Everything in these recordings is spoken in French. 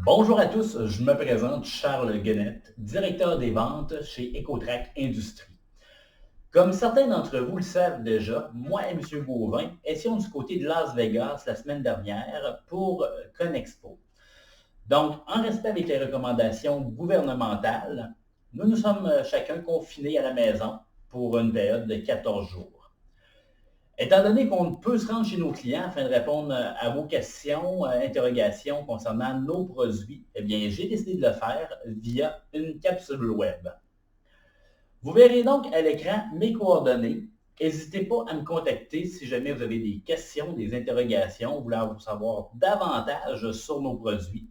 Bonjour à tous, je me présente Charles Guenette, directeur des ventes chez Ecotrac Industrie. Comme certains d'entre vous le savent déjà, moi et M. Gauvin étions du côté de Las Vegas la semaine dernière pour Conexpo. Donc, en respect avec les recommandations gouvernementales, nous nous sommes chacun confinés à la maison pour une période de 14 jours. Étant donné qu'on peut se rendre chez nos clients afin de répondre à vos questions, interrogations concernant nos produits, eh bien, j'ai décidé de le faire via une capsule web. Vous verrez donc à l'écran mes coordonnées. N'hésitez pas à me contacter si jamais vous avez des questions, des interrogations, vous voulez en savoir davantage sur nos produits.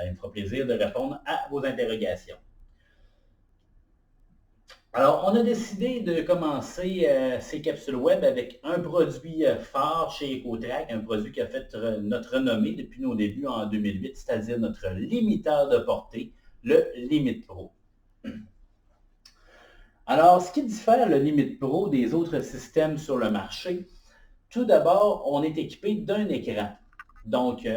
Il me fera plaisir de répondre à vos interrogations. Alors, on a décidé de commencer ces capsules web avec un produit phare chez Ecotrac, un produit qui a fait notre renommée depuis nos débuts en 2008, c'est-à-dire notre limiteur de portée, le Limit Pro. Alors, ce qui diffère le Limit Pro des autres systèmes sur le marché, tout d'abord, on est équipé d'un écran. Donc,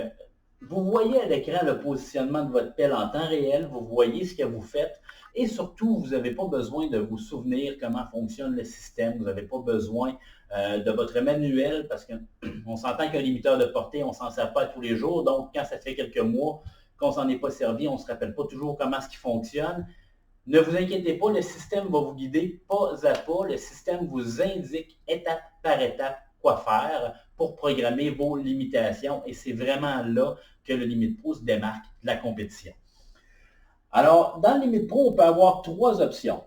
vous voyez à l'écran le positionnement de votre pelle en temps réel, vous voyez ce que vous faites et surtout, vous n'avez pas besoin de vous souvenir comment fonctionne le système, vous n'avez pas besoin de votre manuel parce qu'on s'entend qu'un limiteur de portée, on ne s'en sert pas tous les jours, donc quand ça fait quelques mois qu'on ne s'en est pas servi, on ne se rappelle pas toujours comment ce qui fonctionne. Ne vous inquiétez pas, le système va vous guider pas à pas, le système vous indique étape par étape quoi faire pour programmer vos limitations et c'est vraiment là que le Limit Pro se démarque de la compétition. Alors, dans le Limit Pro, on peut avoir trois options.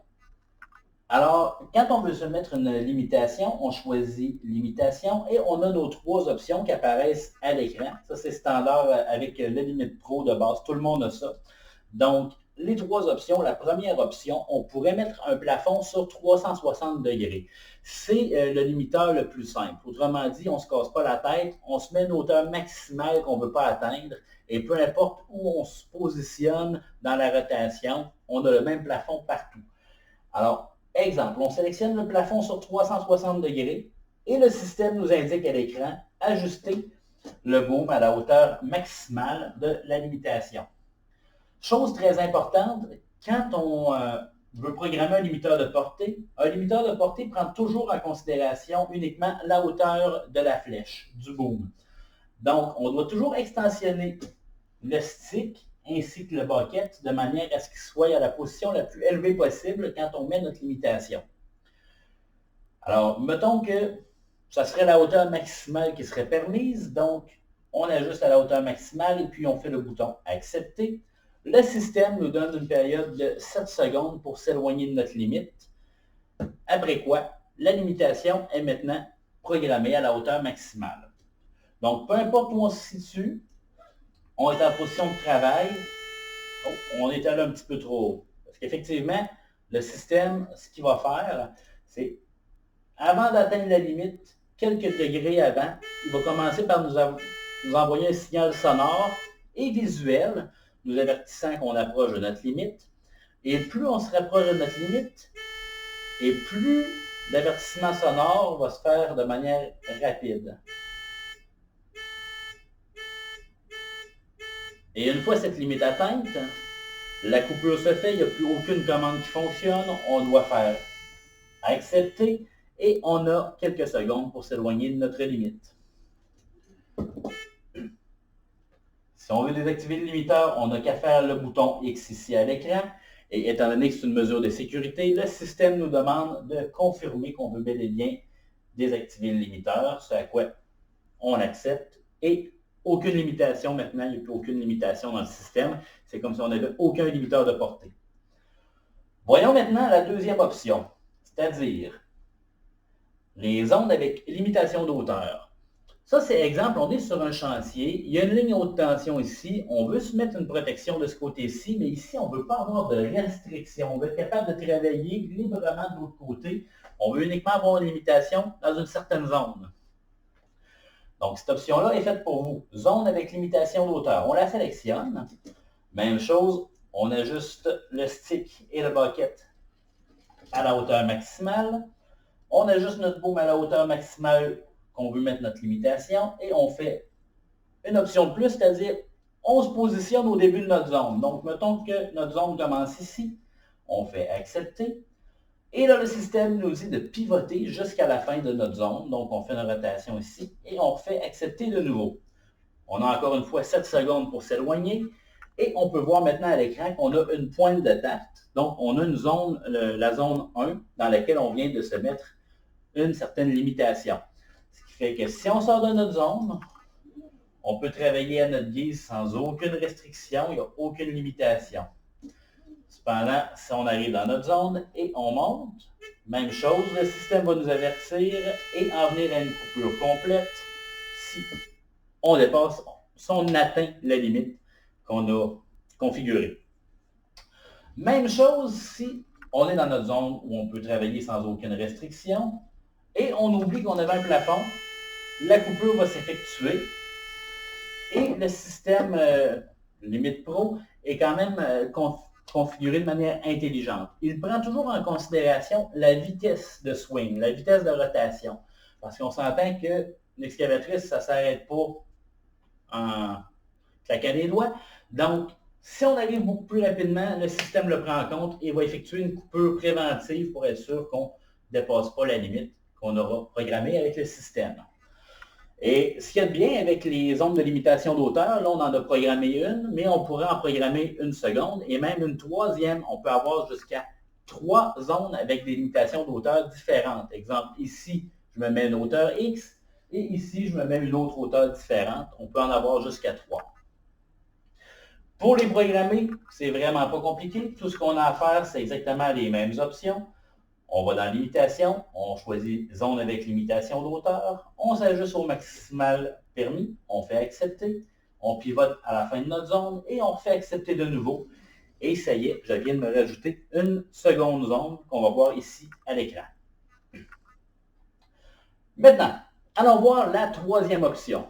Alors, quand on veut se mettre une limitation, on choisit limitation et on a nos trois options qui apparaissent à l'écran. Ça, c'est standard avec le Limit Pro de base. Tout le monde a ça. Donc, les trois options, la première option, on pourrait mettre un plafond sur 360 degrés. C'est le limiteur le plus simple. Autrement dit, on ne se casse pas la tête, on se met une hauteur maximale qu'on ne veut pas atteindre et peu importe où on se positionne dans la rotation, on a le même plafond partout. Alors, exemple, on sélectionne le plafond sur 360 degrés et le système nous indique à l'écran ajuster le boom à la hauteur maximale de la limitation. Chose très importante, quand on veut programmer un limiteur de portée prend toujours en considération uniquement la hauteur de la flèche, du boom. Donc, on doit toujours extensionner le stick ainsi que le bucket de manière à ce qu'il soit à la position la plus élevée possible quand on met notre limitation. Alors, mettons que ça serait la hauteur maximale qui serait permise, donc on ajuste à la hauteur maximale et puis on fait le bouton accepter. Le système nous donne une période de 7 secondes pour s'éloigner de notre limite. Après quoi, la limitation est maintenant programmée à la hauteur maximale. Donc, peu importe où on se situe, on est en position de travail. Oh, on est allé un petit peu trop haut. Parce qu'effectivement, le système, ce qu'il va faire, c'est, avant d'atteindre la limite, quelques degrés avant, il va commencer par nous envoyer un signal sonore et visuel nous avertissant qu'on approche de notre limite. Et plus on se rapproche de notre limite, et plus l'avertissement sonore va se faire de manière rapide. Et une fois cette limite atteinte, la coupure se fait, il n'y a plus aucune commande qui fonctionne, on doit faire accepter et on a quelques secondes pour s'éloigner de notre limite. Si on veut désactiver le limiteur, on n'a qu'à faire le bouton X ici à l'écran. Et étant donné que c'est une mesure de sécurité, le système nous demande de confirmer qu'on veut bel et bien désactiver le limiteur, ce à quoi on accepte. Et aucune limitation maintenant, il n'y a plus aucune limitation dans le système. C'est comme si on n'avait aucun limiteur de portée. Voyons maintenant la deuxième option, c'est-à-dire les ondes avec limitation d'auteur. Ça, c'est exemple, on est sur un chantier, il y a une ligne haute tension ici, on veut se mettre une protection de ce côté-ci, mais ici, on ne veut pas avoir de restriction, on veut être capable de travailler librement de l'autre côté, on veut uniquement avoir une limitation dans une certaine zone. Donc, cette option-là est faite pour vous. Zone avec limitation d'auteur. On la sélectionne. Même chose, on ajuste le stick et le bucket à la hauteur maximale. On ajuste notre boom à la hauteur maximale qu'on veut mettre notre limitation et on fait une option de plus, c'est-à-dire on se positionne au début de notre zone. Donc, mettons que notre zone commence ici. On fait accepter. Et là, le système nous dit de pivoter jusqu'à la fin de notre zone. Donc, on fait une rotation ici et on fait accepter de nouveau. On a encore une fois 7 secondes pour s'éloigner. Et on peut voir maintenant à l'écran qu'on a une pointe de date. Donc, on a une zone, la zone 1, dans laquelle on vient de se mettre une certaine limitation. Ce qui fait que si on sort de notre zone, on peut travailler à notre guise sans aucune restriction, il n'y a aucune limitation. Cependant, si on arrive dans notre zone et on monte, même chose, le système va nous avertir et en venir à une coupure complète si on dépasse, si on atteint la limite qu'on a configurée. Même chose si on est dans notre zone où on peut travailler sans aucune restriction et on oublie qu'on avait un plafond, la coupure va s'effectuer et le système Limite Pro est quand même configuré de manière intelligente. Il prend toujours en considération la vitesse de swing, la vitesse de rotation. Parce qu'on s'entend que l'excavatrice, ça ne s'arrête pas en claquant des doigts. Donc, si on arrive beaucoup plus rapidement, le système le prend en compte et va effectuer une coupure préventive pour être sûr qu'on ne dépasse pas la limite qu'on aura programmée avec le système. Et ce qu'il y a de bien avec les zones de limitation d'auteur, là on en a programmé une, mais on pourrait en programmer une seconde et même une troisième. On peut avoir jusqu'à 3 zones avec des limitations d'auteur différentes. Exemple, ici, je me mets une hauteur X et ici, je me mets une autre hauteur différente. On peut en avoir jusqu'à 3. Pour les programmer, c'est vraiment pas compliqué. Tout ce qu'on a à faire, c'est exactement les mêmes options. On va dans limitation, on choisit zone avec limitation d'auteur, on s'ajuste au maximal permis, on fait accepter, on pivote à la fin de notre zone et on fait accepter de nouveau. Et ça y est, je viens de me rajouter une seconde zone qu'on va voir ici à l'écran. Maintenant, allons voir la troisième option.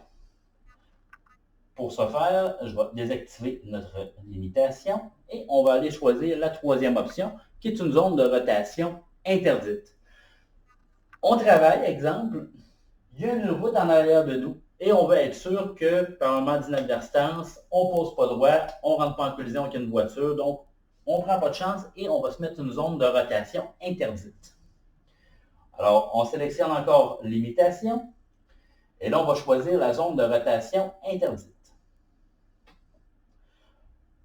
Pour ce faire, je vais désactiver notre limitation et on va aller choisir la troisième option qui est une zone de rotation interdite. On travaille, exemple, il y a une route en arrière de nous et on veut être sûr que par un moment d'inadvertance, on ne pose pas droit, on ne rentre pas en collision avec une voiture, donc on ne prend pas de chance et on va se mettre une zone de rotation interdite. Alors, on sélectionne encore limitation et là, on va choisir la zone de rotation interdite.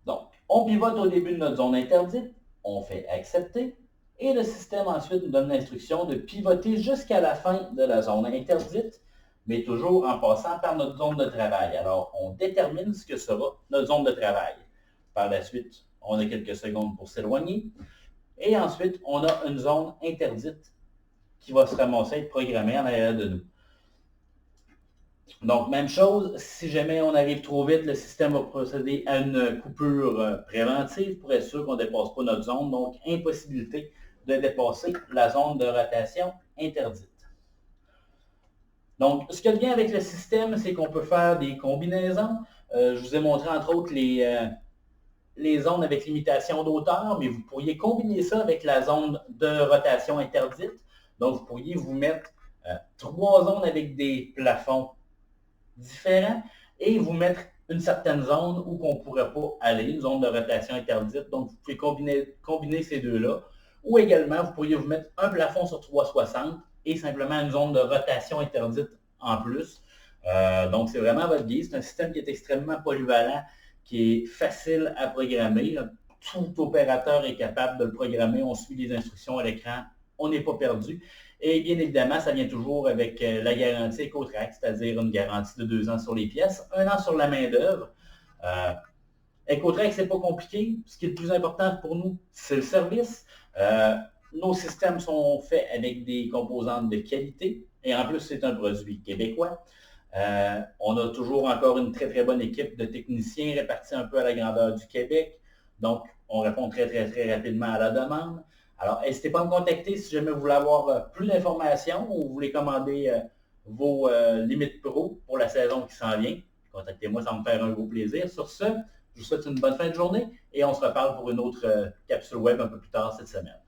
Donc, on pivote au début de notre zone interdite, on fait accepter. Et le système ensuite nous donne l'instruction de pivoter jusqu'à la fin de la zone interdite, mais toujours en passant par notre zone de travail. Alors, on détermine ce que sera notre zone de travail. Par la suite, on a quelques secondes pour s'éloigner. Et ensuite, on a une zone interdite qui va se ramasser et être programmée en arrière de nous. Donc, même chose, si jamais on arrive trop vite, le système va procéder à une coupure préventive pour être sûr qu'on ne dépasse pas notre zone. Donc, impossibilité de dépasser la zone de rotation interdite. Donc, ce qu'il y a de bien avec le système, c'est qu'on peut faire des combinaisons. Je vous ai montré entre autres les zones avec limitation d'auteur, mais vous pourriez combiner ça avec la zone de rotation interdite. Donc, vous pourriez vous mettre 3 zones avec des plafonds différents et vous mettre une certaine zone où on ne pourrait pas aller, une zone de rotation interdite. Donc, vous pouvez combiner ces deux-là. Ou également, vous pourriez vous mettre un plafond sur 360 et simplement une zone de rotation interdite en plus. Donc, c'est vraiment à votre guise. C'est un système qui est extrêmement polyvalent, qui est facile à programmer. Tout opérateur est capable de le programmer. On suit les instructions à l'écran. On n'est pas perdu. Et bien évidemment, ça vient toujours avec la garantie Ecotrac, c'est-à-dire une garantie de 2 ans sur les pièces, 1 an sur la main-d'œuvre. Ecotrac, c'est pas compliqué. Ce qui est le plus important pour nous, c'est le service. Nos systèmes sont faits avec des composantes de qualité. Et en plus, c'est un produit québécois. On a toujours encore une très, très bonne équipe de techniciens répartis un peu à la grandeur du Québec. Donc, on répond très, très, très rapidement à la demande. Alors, n'hésitez pas à me contacter si jamais vous voulez avoir plus d'informations ou vous voulez commander vos Limite Pro pour la saison qui s'en vient. Contactez-moi, ça va me faire un gros plaisir. Sur ce, je vous souhaite une bonne fin de journée et on se reparle pour une autre capsule web un peu plus tard cette semaine.